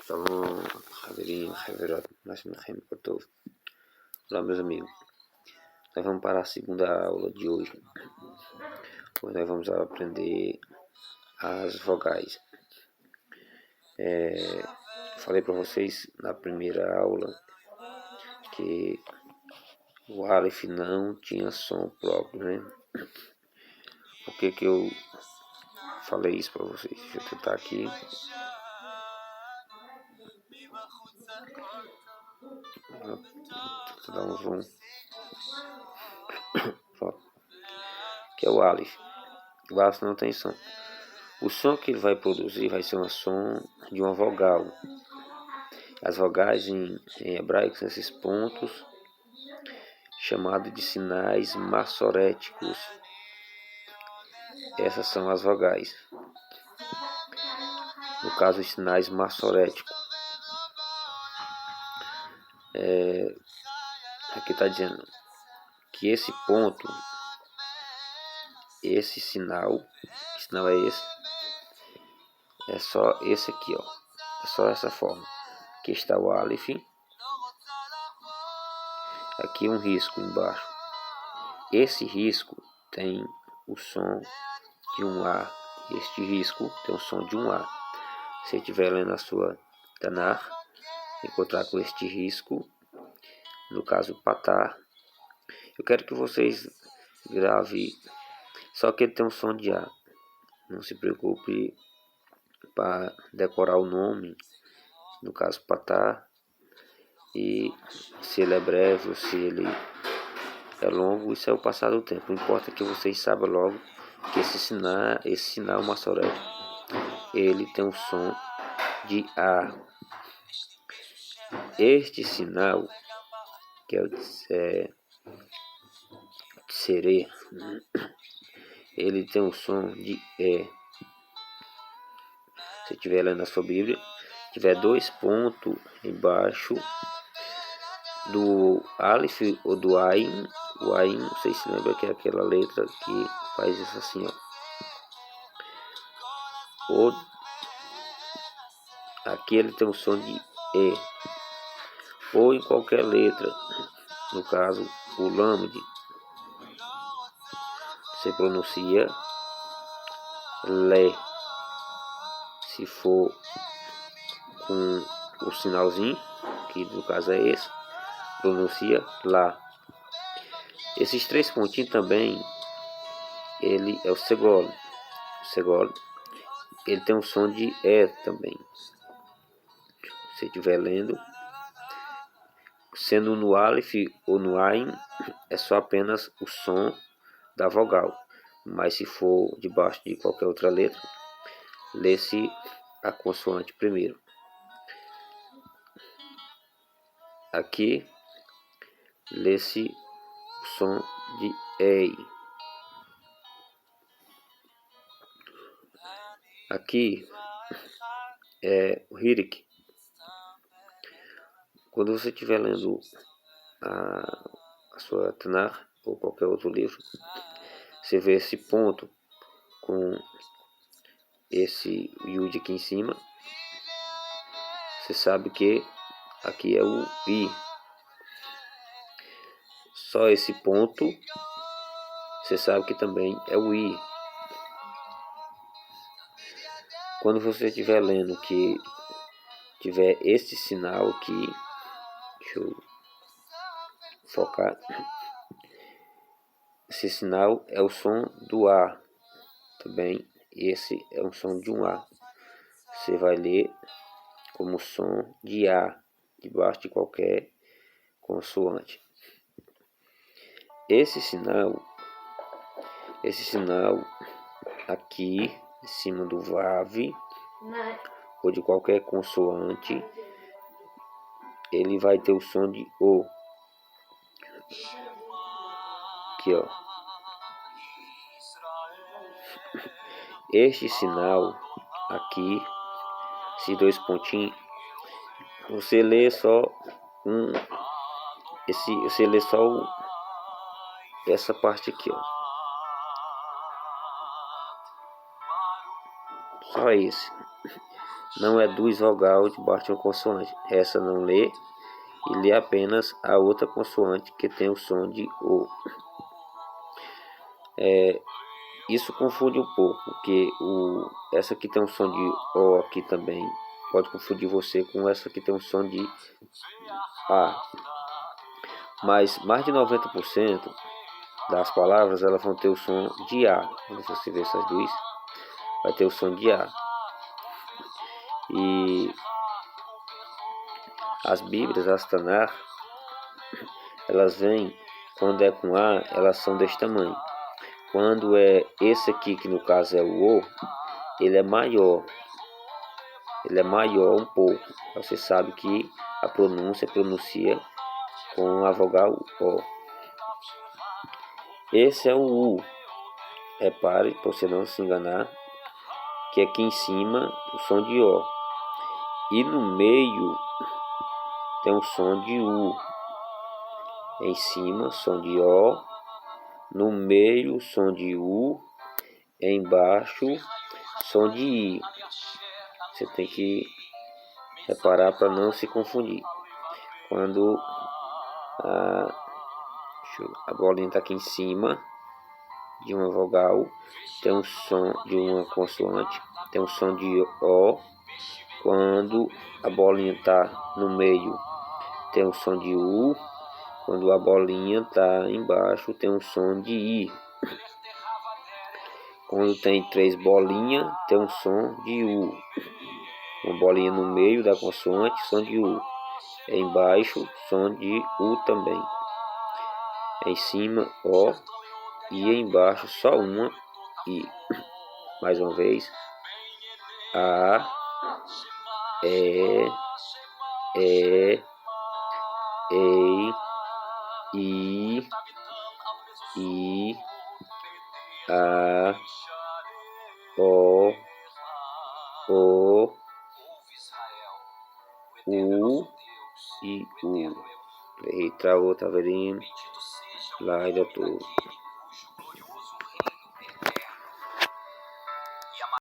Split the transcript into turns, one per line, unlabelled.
Shalom, Haverim, Haverot, Mashmechem, Kotov. Olá, meus amigos. Nós vamos para a segunda aula de hoje. Hoje nós vamos aprender as vogais. Falei para vocês na primeira aula que o Aleph não tinha som próprio, né? Por que eu falei isso para vocês? Deixa eu tentar aqui. Vou dar um zoom. Que é o Aleph. O Aleph não tem som. O som que ele vai produzir vai ser um som de uma vogal. As vogais em hebraico são esses pontos chamados de sinais massoréticos. Essas são as vogais. No caso, os sinais massoréticos. Aqui está dizendo que esse ponto, esse sinal, que sinal é esse? É só esse aqui, ó. É só essa forma. Aqui está o Aleph. Aqui um risco embaixo. Esse risco tem o som de um A. Este risco tem o som de um A. Se estiver lendo a sua Tanakh, encontrar com este risco, no caso Patá, eu quero que vocês gravem, só que ele tem um som de A. Não se preocupe para decorar o nome, no caso Patá, e se ele é breve ou se ele é longo, isso é o passar do tempo. Não importa que vocês saibam logo que esse sinal massorético, ele tem um som de A. Este sinal, que é o Tsere, ele tem um som de E. Se estiver lendo na sua Bíblia, tiver dois pontos embaixo do Aleph ou do Ain. O Ain, vocês se lembram que é aquela letra que faz isso assim, ó. Ou aqui ele tem um som de E. Ou em qualquer letra, no caso o Lamed, você pronuncia Lé. Se for com o sinalzinho, que no caso é esse, pronuncia Lá. Esses três pontinhos também, ele é o Segol. O Segol, ele tem um som de E também. Se estiver lendo, sendo no Aleph ou no Ain, é só apenas o som da vogal. Mas se for debaixo de qualquer outra letra, lê-se a consoante primeiro. Aqui, lê-se o som de EI. Aqui é o Hirik. Quando você estiver lendo a sua Tanakh ou qualquer outro livro, você vê esse ponto com esse Yud aqui em cima, você sabe que aqui é o I. Só esse ponto, você sabe que também é o I. Quando você estiver lendo que tiver esse sinal aqui, deixa eu focar. Esse sinal é o som do A. Também esse é um som de um A. Você vai ler como som de A, debaixo de qualquer consoante. Esse sinal aqui em cima do Vav ou de qualquer consoante, ele vai ter o som de O. Aqui, ó. Este sinal aqui, esses dois pontinhos, você lê só você lê só essa parte aqui, ó. Só esse. não reduz vogal debaixo de uma consoante. Essa não lê e lê apenas a outra consoante que tem o som de O. Isso confunde um pouco, porque essa aqui tem um som de O aqui também. Pode confundir você com essa que tem um som de A. Mas mais de 90% das palavras elas vão ter o som de A. Quando você ver essas duas, vai ter o som de A. E as Bíblias, as Tanar, elas vêm, quando é com A, elas são desse tamanho. Quando é esse aqui, que no caso é o O, ele é maior. Ele é maior um pouco. Você sabe que a pronúncia pronuncia com a vogal O. Esse é o U. Repare, para você não se enganar, que aqui em cima o som de O. E no meio tem o som de U. Em cima, som de O. No meio, som de U. Embaixo, som de I. Você tem que reparar para não se confundir. Quando a bolinha está aqui em cima de uma vogal, tem um som de uma consoante, tem um som de O. Quando a bolinha está no meio, tem um som de U. Quando a bolinha está embaixo, tem um som de I. Quando tem 3 bolinhas, tem um som de U. Uma bolinha no meio da consoante, som de U. Embaixo, som de U também. Em cima, O. E embaixo, só uma I. Mais uma vez. A, E, I, A, O, U e U. Errei, travou, tá vendo? Lá, doutor.